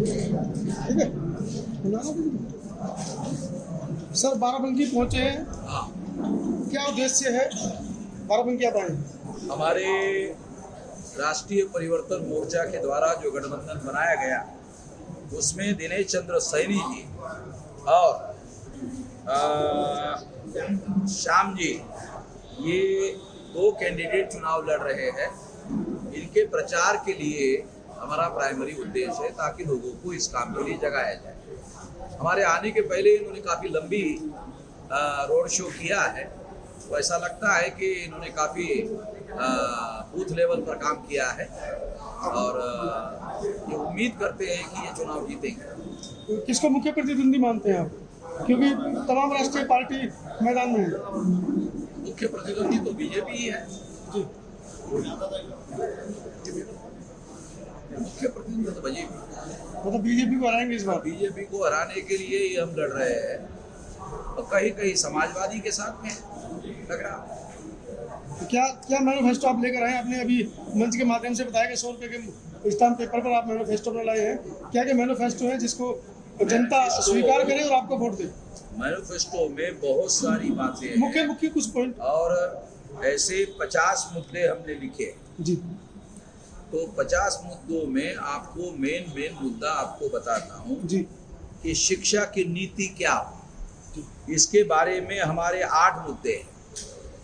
ठीक है सर, बाराबंकी पहुंचे हैं, क्या उद्देश्य है बाराबंकी आप आए? हमारे राष्ट्रीय परिवर्तन मोर्चा के द्वारा जो गठबंधन बनाया गया उसमें दिनेश चंद्र सैनी जी और श्याम जी, ये दो कैंडिडेट चुनाव लड़ रहे हैं। इनके प्रचार के लिए हमारा प्राइमरी उद्देश्य है ताकि लोगों को इस काम के लिए जगाया जाए। हमारे आने के पहले इन्होंने काफ़ी लंबी रोड शो किया है, तो ऐसा लगता है कि इन्होंने काफ़ी बूथ लेवल पर काम किया है और ये उम्मीद करते हैं कि ये चुनाव जीतेंगे। किसको मुख्य प्रतिद्वंदी मानते हैं आप, क्योंकि तमाम राष्ट्रीय पार्टी मैदान में है? मुख्य प्रतिद्वंदी तो बीजेपी ही है जी। मुख्य प्रतिद्वंदी तो बीजेपी, मतलब बीजेपी को हराएंगे इस बार? बीजेपी को हराने के लिए ही हम लड़ रहे हैं और कहीं कहीं समाजवादी के साथ में लग रहा। तो क्या मैनिफेस्टो आप लेकर आए? आपने अभी मंच के माध्यम से बताया कि 100 रुपये के स्टाम्प पेपर पर आप मैनिफेस्टो में लाए हैं। क्या क्या मैनिफेस्टो है जिसको जनता स्वीकार करे और आपको वोट दे? मैनिफेस्टो में बहुत सारी बातें हैं, मुख्य कुछ पॉइंट, और ऐसे 50 मुद्दे हमने लिखे जी। तो 50 मुद्दों में आपको मेन मुद्दा आपको बताता हूँ जी कि शिक्षा की नीति क्या हो, इसके बारे में हमारे 8 मुद्दे हैं।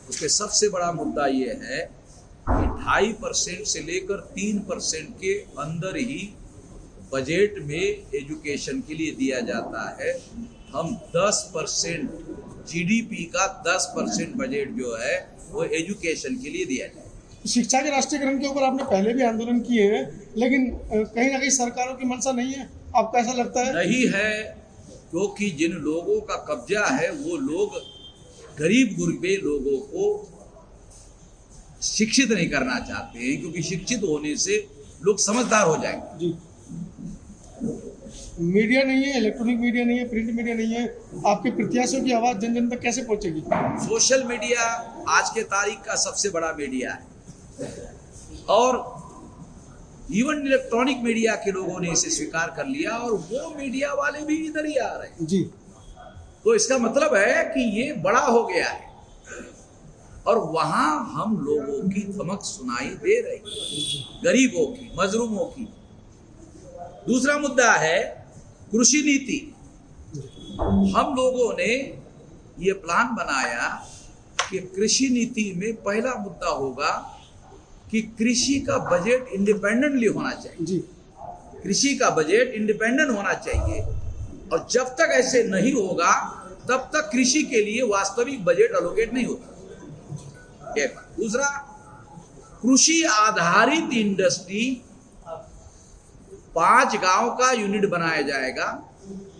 उसके सबसे बड़ा मुद्दा ये है कि 2.5% से लेकर 3% के अंदर ही बजट में एजुकेशन के लिए दिया जाता है। हम 10% जीडीपी का 10% बजट जो है वो एजुकेशन के लिए दिया जाए। शिक्षा के राष्ट्रीयकरण के ऊपर आपने पहले भी आंदोलन किए हैं, लेकिन कहीं ना कहीं सरकारों की मंशा नहीं है, आपको ऐसा लगता है? नहीं है, क्योंकि जिन लोगों का कब्जा है वो लोग गरीब गुरबे लोगों को शिक्षित नहीं करना चाहते हैं, क्योंकि शिक्षित होने से लोग समझदार हो जाएंगे। जी। मीडिया नहीं है, इलेक्ट्रॉनिक मीडिया नहीं है, प्रिंट मीडिया नहीं है, आपके प्रत्याशियों की आवाज़ जन जन तक कैसे पहुंचेगी? सोशल मीडिया आज के तारीख का सबसे बड़ा मीडिया है और इवन इलेक्ट्रॉनिक मीडिया के लोगों ने इसे स्वीकार कर लिया और वो मीडिया वाले भी इधर ही आ रहे हैं। जी। तो इसका मतलब है कि ये बड़ा हो गया है और वहां हम लोगों की धमक सुनाई दे रही है, गरीबों की, मजलूमों की। दूसरा मुद्दा है कृषि नीति। हम लोगों ने ये प्लान बनाया कि कृषि नीति में पहला मुद्दा होगा कि कृषि का बजट इंडिपेंडेंटली होना चाहिए। जी। कृषि का बजट इंडिपेंडेंट होना चाहिए और जब तक ऐसे नहीं होगा तब तक कृषि के लिए वास्तविक बजट एलोकेट नहीं होता। एक बात। दूसरा, कृषि आधारित इंडस्ट्री 5 गांव का यूनिट बनाया जाएगा,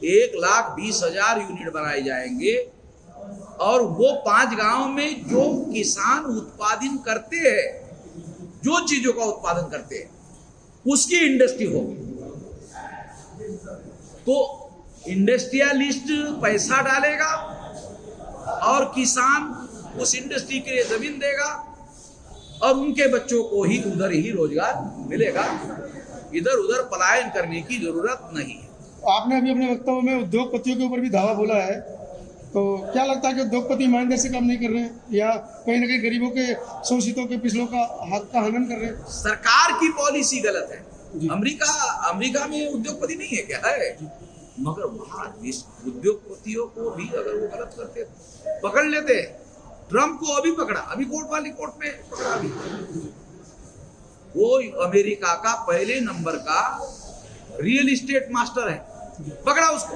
1,20,000 यूनिट बनाए जाएंगे और वो 5 गांव में जो किसान उत्पादन करते हैं, जो चीजों का उत्पादन करते हैं उसकी इंडस्ट्री होगी। तो इंडस्ट्रियलिस्ट पैसा डालेगा और किसान उस इंडस्ट्री के लिए जमीन देगा और उनके बच्चों को ही उधर ही रोजगार मिलेगा। इधर उधर पलायन करने की जरूरत नहीं है। आपने अभी अपने वक्तव्य में उद्योगपतियों के ऊपर भी धावा बोला है, तो क्या लगता है कि उद्योगपति ईमानदारी से काम नहीं कर रहे हैं या कहीं ना कहीं गरीबों के, शोषितों के, पिछलों का हक का हनन कर रहे हैं? सरकार की पॉलिसी गलत है। अमेरिका में उद्योगपति नहीं है क्या? है, मगर वहां उद्योगपतियों को भी अगर वो गलत करते पकड़ लेते। ट्रम्प को अभी पकड़ा, अभी कोर्ट में पकड़ा। अभी वो अमेरिका का पहले नंबर का रियल एस्टेट मास्टर है, पकड़ा उसको।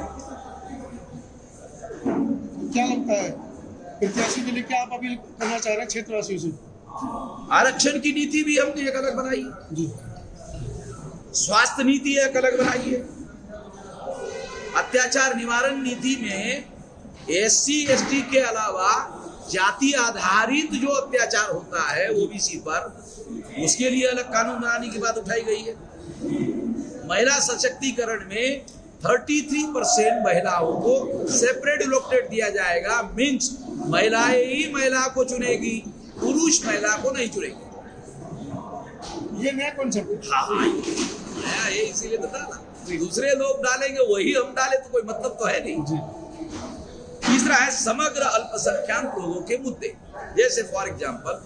क्या लगता है प्रत्याशी के लिए, क्या आप अभी करना चाह रहे हैं क्षेत्रवासियों से? आरक्षण की नीति भी हमने एक अलग बनाई जी। स्वास्थ्य नीति एक अलग बनाई है। अत्याचार निवारण नीति में SC ST के अलावा जाति आधारित जो अत्याचार होता है ओबीसी पर, उसके लिए अलग कानून बनाने की बात उठाई गई है। महिला सशक्तिकरण में 33% महिलाओं को सेपरेट एलोकेट दिया जाएगा। मीन्स महिलाएं ही महिला को चुनेगी, पुरुष महिला को नहीं चुनेगी। ये नया कॉन्सेप्ट। हाँ, नया है इसीलिए तो डाला। दूसरे लोग डालेंगे वही हम डाले तो कोई मतलब तो है नहीं। जी तीसरा है समग्र अल्पसंख्यक लोगों के मुद्दे, जैसे फॉर एग्जांपल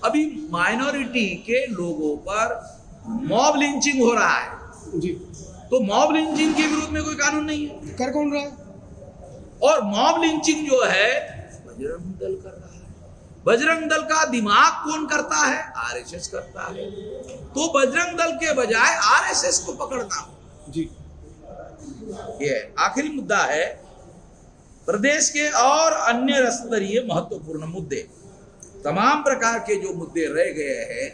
अभी माइनॉरिटी के लोगों पर मॉब लिंचिंग हो रहा है, जी तो मॉब लिंचिंग के विरुद्ध में कोई कानून नहीं है। कर कौन रहा है? और मॉब लिंचिंग जो है बजरंग दल कर रहा है। बजरंग दल का दिमाग कौन करता है? आरएसएस करता है। तो बजरंग दल के बजाय आरएसएस को पकड़ना हो। जी ये आखिरी मुद्दा है प्रदेश के और अन्य स्तरीय महत्वपूर्ण मुद्दे। तमाम प्रकार के जो मुद्दे रह गए हैं,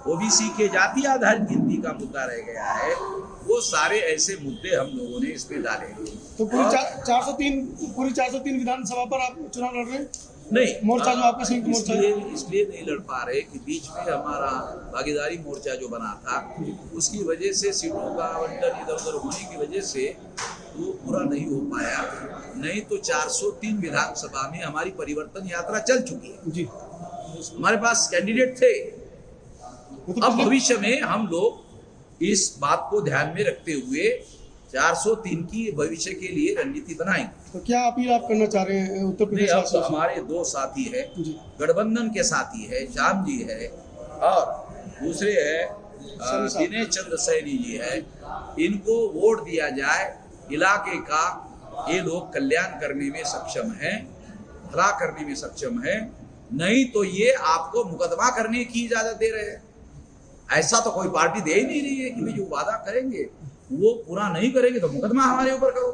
ओबीसी के जाति आधारित गिनती का मुद्दा रह गया है, वो सारे ऐसे मुद्दे हम लोगों ने इस पे डाले। तो पूरी 403 विधानसभा पर आप चुनाव लड़ रहे हैं? नहीं, मोर्चा जो आपका संयुक्त मोर्चा है, इसलिए नहीं लड़ पा रहे कि बीच में हमारा भागीदारी मोर्चा जो बना था उसकी वजह से सीटों का आवंटन इधर उधर होने की वजह से वो पूरा नहीं हो पाया। नहीं तो 403 विधानसभा में हमारी परिवर्तन यात्रा चल चुकी है। जी हमारे पास कैंडिडेट थे। वो तो अब पिछले- भविष्य में हम लोग इस बात को ध्यान में रखते हुए 403 की भविष्य के लिए रणनीति बनाएंगे। तो क्या अपील आप करना चाह रहे हैं उत्तर नहीं, प्रदेश अब वासियों तो से? हमारे दो साथी है, जी गठबंधन के साथी है, श्याम जी है और दूसरे है दिनेश चंद्र सैनी जी है। इनको वोट दिया जाए। इलाके का ये लोग कल्याण करने में सक्षम है, भला करने में सक्षम है। नहीं तो ये आपको मुकदमा करने की इजाजत दे रहे हैं। ऐसा तो कोई पार्टी दे ही नहीं रही है कि भाई जो वादा करेंगे वो पूरा नहीं करेंगे तो मुकदमा हमारे ऊपर करो।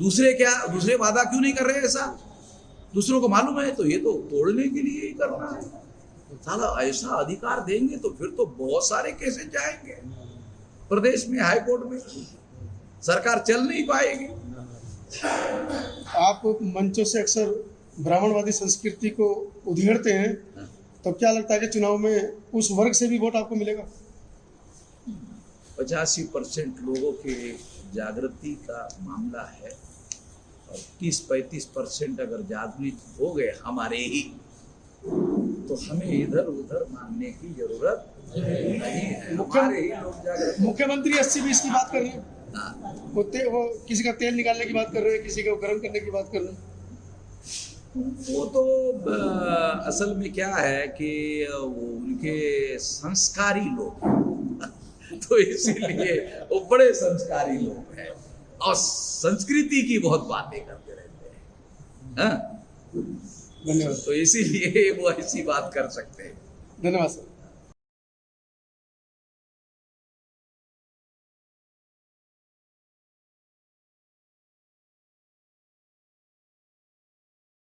दूसरे वादा क्यों नहीं कर रहे? ऐसा दूसरों को मालूम है तो ये तो तोड़ने के लिए ही करना है। साला ऐसा अधिकार देंगे तो फिर तो बहुत सारे केसेस जाएंगे प्रदेश में, हाई कोर्ट में, सरकार चल नहीं पाएगी। आप मंचों से अक्सर ब्राह्मणवादी संस्कृति को उधेड़ते हैं, तो क्या लगता है कि चुनाव में उस वर्ग से भी वोट आपको मिलेगा? 85% लोगों के जागृति का मामला है और 30-35% अगर जागृत हो गए हमारे ही, तो हमें इधर उधर मानने की जरूरत नहीं है। हमारे ही लोग जागृत। मुख्यमंत्री 80-20 की बात कर रहे हैं, हाँ, वो किसी का तेल निकालने की बात कर रहे हैं, किसी को गर्म करने की बात कर रहे हैं। वो तो असल में क्या है कि वो उनके संस्कारी लोग तो इसीलिए वो बड़े संस्कारी लोग हैं और संस्कृति की बहुत बातें करते रहते हैं। हाँ? धन्यवाद, तो इसीलिए वो ऐसी बात कर सकते हैं। धन्यवाद सर।